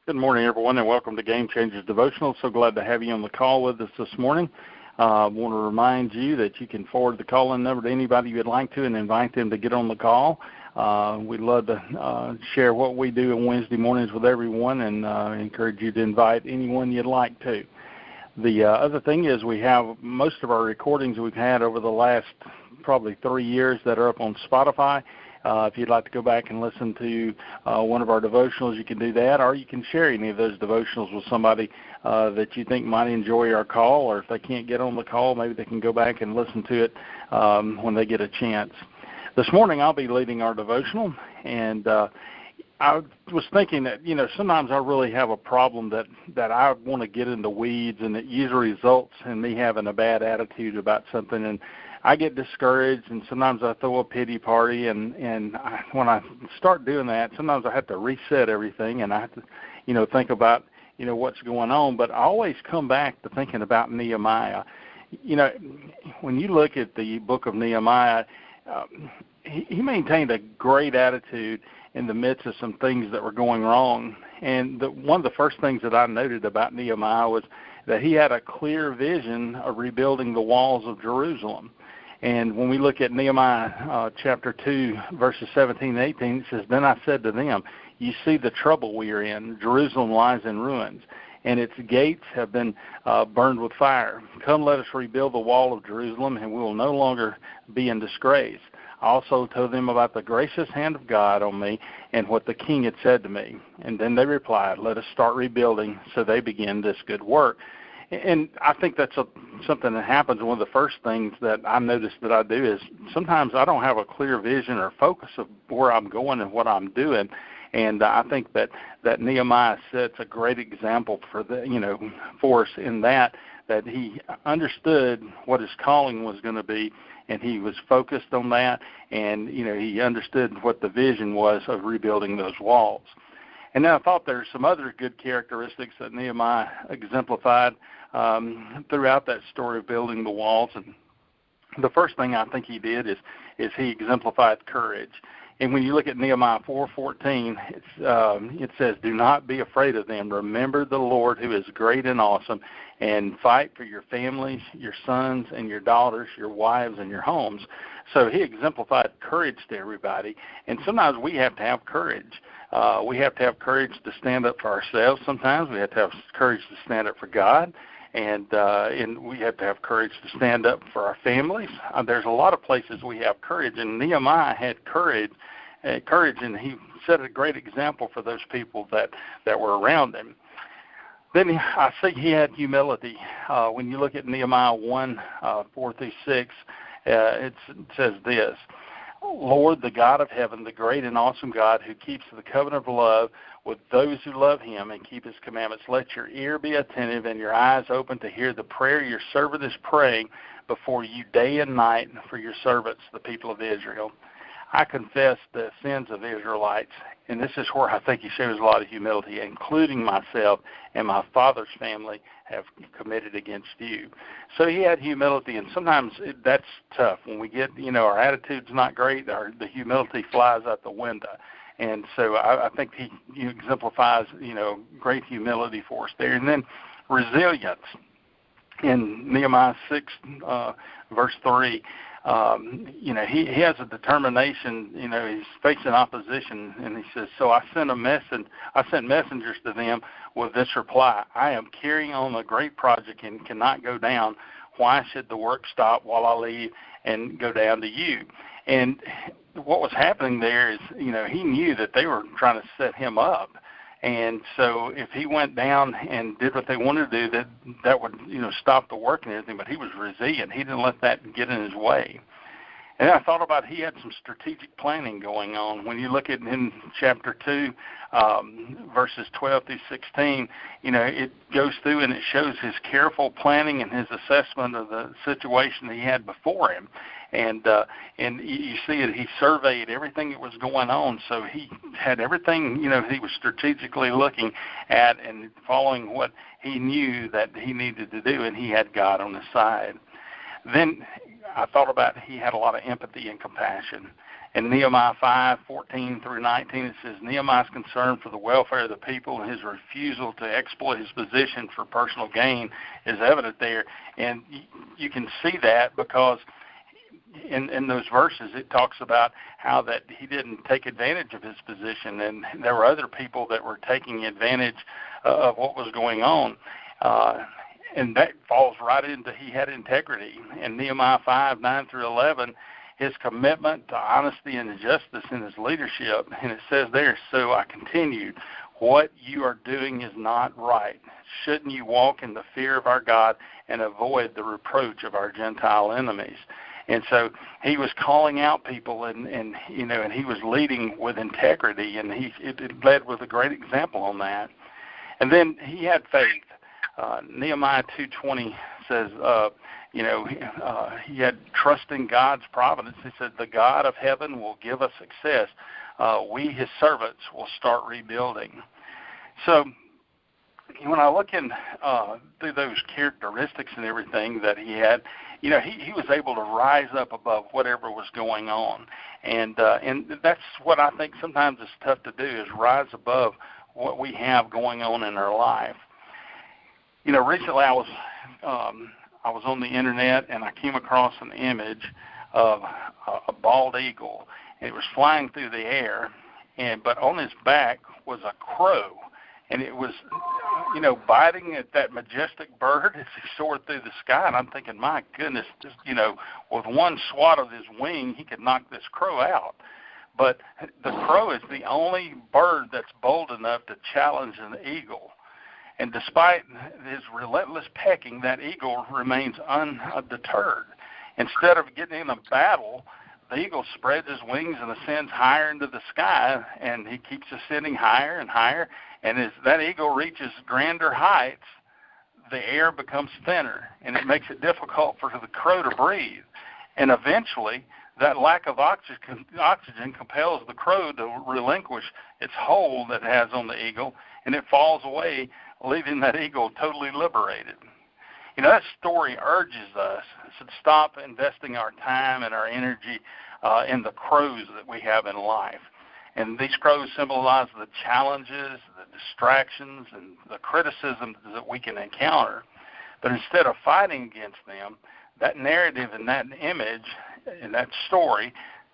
Good morning, everyone, and welcome to Game Changers Devotional. So glad to have you on the call with us this morning. I want to remind you that you can forward the call-in number to anybody you'd like to and invite them to get on the call. We'd love to share what we do on Wednesday mornings with everyone and encourage you to invite anyone you'd like to. The other thing is we have most of our recordings we've had over the last probably 3 years that are up on Spotify. If you'd like to go back and listen to one of our devotionals, you can do that, or you can share any of those devotionals with somebody that you think might enjoy our call, or if they can't get on the call, maybe they can go back and listen to it when they get a chance. This morning I'll be leading our devotional, and I was thinking that, sometimes I really have a problem that I want to get in the weeds, and it usually results in me having a bad attitude about something, and I get discouraged, and sometimes I throw a pity party, and when I start doing that, sometimes I have to reset everything, and I have to, think about, what's going on. But I always come back to thinking about Nehemiah. When you look at the book of Nehemiah, he maintained a great attitude in the midst of some things that were going wrong. And one of the first things that I noted about Nehemiah was that he had a clear vision of rebuilding the walls of Jerusalem. And when we look at Nehemiah chapter 2, verses 17 and 18, it says, "Then I said to them, you see the trouble we are in. Jerusalem lies in ruins, and its gates have been burned with fire. Come, let us rebuild the wall of Jerusalem, and we will no longer be in disgrace." I also told them about the gracious hand of God on me and what the king had said to me. And then they replied, "Let us start rebuilding." So they began this good work. And I think that's something that happens. One of the first things that I notice that I do is sometimes I don't have a clear vision or focus of where I'm going and what I'm doing. And I think that Nehemiah sets a great example for for us in that he understood what his calling was going to be, and he was focused on that, and he understood what the vision was of rebuilding those walls. And then I thought there's some other good characteristics that Nehemiah exemplified throughout that story of building the walls. And the first thing I think he did is he exemplified courage. And when you look at Nehemiah 4:14, it says, "Do not be afraid of them. Remember the Lord who is great and awesome, and fight for your families, your sons and your daughters, your wives and your homes." So he exemplified courage to everybody. And sometimes we have to have courage. We have to have courage to stand up for ourselves sometimes. We have to have courage to stand up for God. And we have to have courage to stand up for our families. There's a lot of places we have courage, and Nehemiah had courage, and he set a great example for those people that were around him. Then I see he had humility. When you look at Nehemiah 1, 4 through 6, it says this: "Lord, the God of heaven, the great and awesome God who keeps the covenant of love with those who love him and keep his commandments, let your ear be attentive and your eyes open to hear the prayer your servant is praying before you day and night for your servants, the people of Israel. I confess the sins of the Israelites," and this is where I think he shows a lot of humility, "including myself and my father's family have committed against you." So he had humility, and sometimes that's tough. When we get, our attitude's not great, the humility flies out the window. And so I think he exemplifies, great humility for us there. And then resilience. In Nehemiah 6, verse 3, he has a determination. He's facing opposition, and he says, "So I sent messengers to them with this reply: I am carrying on a great project and cannot go down. Why should the work stop while I leave and go down to you?" And what was happening there is, he knew that they were trying to set him up. And so if he went down and did what they wanted to do, that would, stop the work and everything. But he was resilient. He didn't let that get in his way. And I thought about he had some strategic planning going on. When you look at in chapter 2, verses 12 through 16, it goes through and it shows his careful planning and his assessment of the situation he had before him. And you see it, he surveyed everything that was going on. So he had everything, he was strategically looking at and following what he knew that he needed to do, and he had God on his side. Then I thought about he had a lot of empathy and compassion. In Nehemiah 5:14 through 19, it says, Nehemiah's concern for the welfare of the people and his refusal to exploit his position for personal gain is evident there. And you can see that because in those verses it talks about how that he didn't take advantage of his position, and there were other people that were taking advantage of what was going on. And that falls right into he had integrity. In Nehemiah 5:9 through 11, his commitment to honesty and justice in his leadership, and it says there, so I continued, what you are doing is not right. Shouldn't you walk in the fear of our God and avoid the reproach of our Gentile enemies? And so he was calling out people, and he was leading with integrity, and it led with a great example on that. And then he had faith. Nehemiah 2:20 says, he had trust in God's providence. He said, the God of heaven will give us success. We, his servants, will start rebuilding. So when I look in through those characteristics and everything that he had, he was able to rise up above whatever was going on. And that's what I think sometimes is tough to do, is rise above what we have going on in our life. Recently I was on the internet, and I came across an image of a bald eagle. It was flying through the air, but on his back was a crow, and it was, biting at that majestic bird as he soared through the sky. And I'm thinking, my goodness, just, with one swat of his wing, he could knock this crow out. But the crow is the only bird that's bold enough to challenge an eagle. And despite his relentless pecking, that eagle remains undeterred. Instead of getting in a battle, the eagle spreads his wings and ascends higher into the sky, and he keeps ascending higher and higher. And as that eagle reaches grander heights, the air becomes thinner, and it makes it difficult for the crow to breathe. And eventually, that lack of oxygen compels the crow to relinquish its hold that it has on the eagle, and it falls away, leaving that eagle totally liberated. That story urges us to stop investing our time and our energy in the crows that we have in life. And these crows symbolize the challenges, the distractions, and the criticisms that we can encounter. But instead of fighting against them, that narrative and that image and that story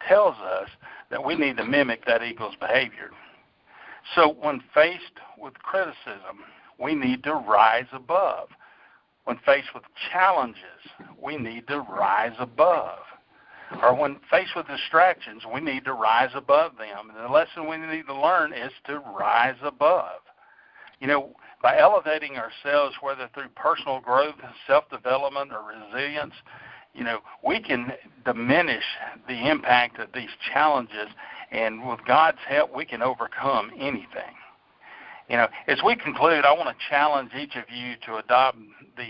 tells us that we need to mimic that eagle's behavior. So when faced with criticism, we need to rise above. When faced with challenges, we need to rise above. Or when faced with distractions, we need to rise above them. And the lesson we need to learn is to rise above. By elevating ourselves, whether through personal growth, self-development, or resilience, we can diminish the impact of these challenges, and with God's help, we can overcome anything. As we conclude, I want to challenge each of you to adopt the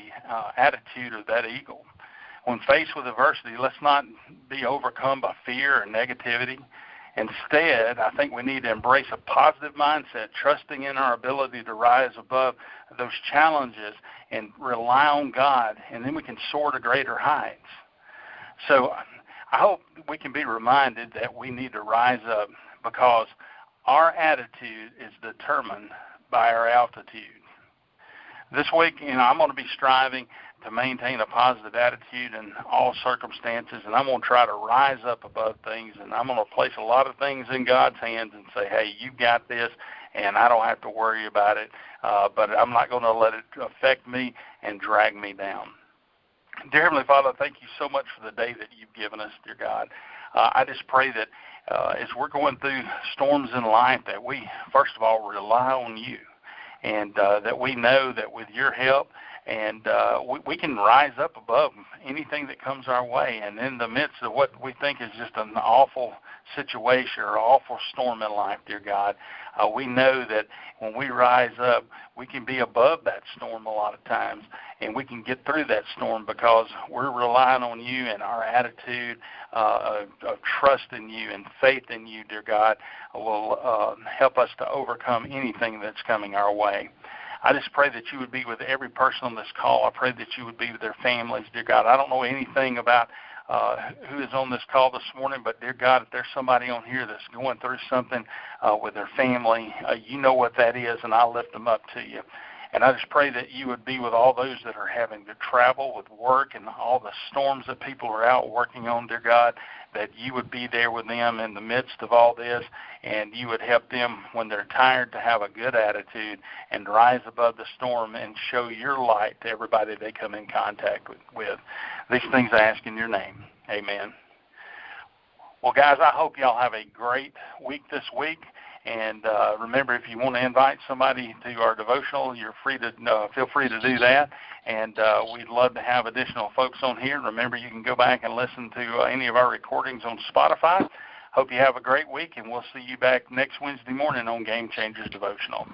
attitude of that eagle. When faced with adversity, let's not be overcome by fear or negativity. Instead, I think we need to embrace a positive mindset, trusting in our ability to rise above those challenges and rely on God, and then we can soar to greater heights. So I hope we can be reminded that we need to rise up, because our attitude is determined by our altitude. This week, I'm going to be striving to maintain a positive attitude in all circumstances, and I'm going to try to rise up above things, and I'm going to place a lot of things in God's hands and say, hey, you got this, and I don't have to worry about it, but I'm not going to let it affect me and drag me down. Dear Heavenly Father, thank you so much for the day that you've given us, dear God. I just pray that as we're going through storms in life, that we, first of all, rely on you, and that we know that with your help, and we can rise up above anything that comes our way. And in the midst of what we think is just an awful situation or awful storm in life, dear God, we know that when we rise up, we can be above that storm a lot of times, and we can get through that storm because we're relying on you, and our attitude of trust in you and faith in you, dear God, will help us to overcome anything that's coming our way. I just pray that you would be with every person on this call. I pray that you would be with their families, dear God. I don't know anything about who is on this call this morning, but dear God, if there's somebody on here that's going through something with their family, you know what that is, and I lift them up to you. And I just pray that you would be with all those that are having to travel with work and all the storms that people are out working on, dear God, that you would be there with them in the midst of all this, and you would help them when they're tired to have a good attitude and rise above the storm and show your light to everybody they come in contact with. These things I ask in your name. Amen. Well, guys, I hope y'all have a great week this week. And remember, if you want to invite somebody to our devotional, you're free to feel free to do that. And we'd love to have additional folks on here. Remember, you can go back and listen to any of our recordings on Spotify. Hope you have a great week, and we'll see you back next Wednesday morning on Game Changers Devotional.